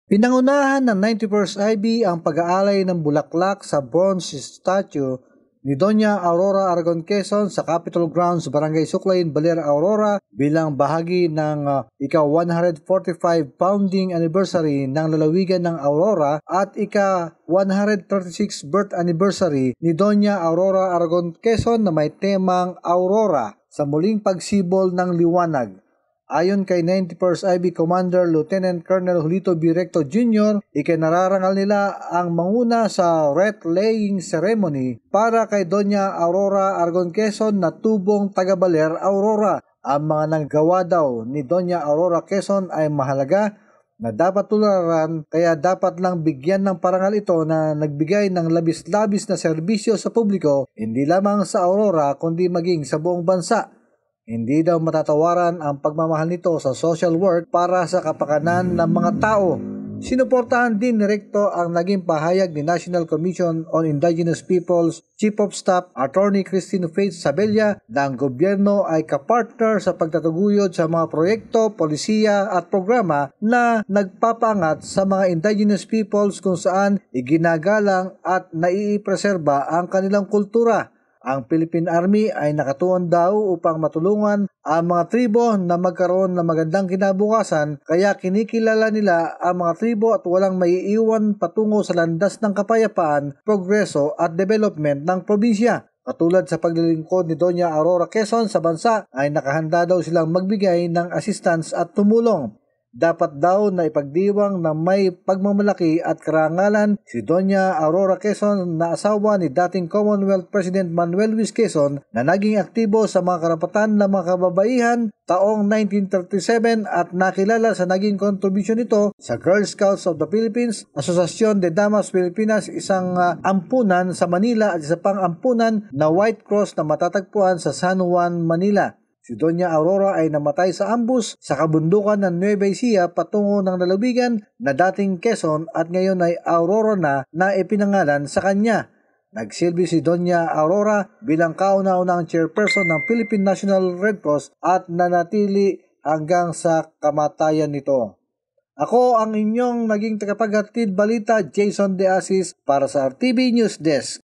Pinangunahan ng 91st IB ang pag-aalay ng bulaklak sa bronze statue ni Doña Aurora Aragon Quezon sa Capitol Grounds, Barangay Suklayin, Baler, Aurora bilang bahagi ng ika-145 founding anniversary ng lalawigan ng Aurora at ika-136 birth anniversary ni Doña Aurora Aragon Quezon na may temang Aurora sa muling pagsibol ng liwanag. Ayon kay 91st IB Commander Lieutenant Colonel Julito B. Recto Jr., ikinararangal nila ang manguna sa wreath-laying ceremony para kay Doña Aurora Aragon Quezon na tubong taga-Baler, Aurora. Ang mga naggawa daw ni Doña Aurora Quezon ay mahalaga na dapat tularan, kaya dapat lang bigyan ng parangal ito na nagbigay ng labis-labis na serbisyo sa publiko, hindi lamang sa Aurora kundi maging sa buong bansa. Hindi daw matatawaran ang pagmamahal nito sa social work para sa kapakanan ng mga tao. Sinuportahan din ni Recto ang naging pahayag ni National Commission on Indigenous Peoples Chief of Staff Attorney Christine Faith Sabella na ang gobyerno ay kapartner sa pagtataguyod sa mga proyekto, polisiya at programa na nagpapaangat sa mga indigenous peoples kung saan iginagalang at naiipreserba ang kanilang kultura. Ang Philippine Army ay nakatuon daw upang matulungan ang mga tribo na magkaroon ng magandang kinabukasan, kaya kinikilala nila ang mga tribo at walang maiiwan patungo sa landas ng kapayapaan, progreso at development ng probinsya. Katulad sa paglilingkod ni Doña Aurora Quezon sa bansa ay nakahanda daw silang magbigay ng assistance at tumulong. Dapat daw na ipagdiwang na may pagmamalaki at karangalan si Doña Aurora Quezon na asawa ni dating Commonwealth President Manuel Luis Quezon na naging aktibo sa mga karapatan ng mga kababaihan taong 1937 at nakilala sa naging kontribusyon nito sa Girl Scouts of the Philippines, Asociación de Damas Filipinas, isang ampunan sa Manila at isa pang ampunan na White Cross na matatagpuan sa San Juan, Manila. Si Doña Aurora ay namatay sa ambush sa kabundukan ng Nueva Ecija patungo ng lalawigan na dating Quezon at ngayon ay Aurora na ipinangalan sa kanya. Nagsilbi si Doña Aurora bilang kauna-unahang chairperson ng Philippine National Red Cross at nanatili hanggang sa kamatayan nito. Ako ang inyong naging tagapaghatid balita, Jason De Asis para sa RTV News Desk.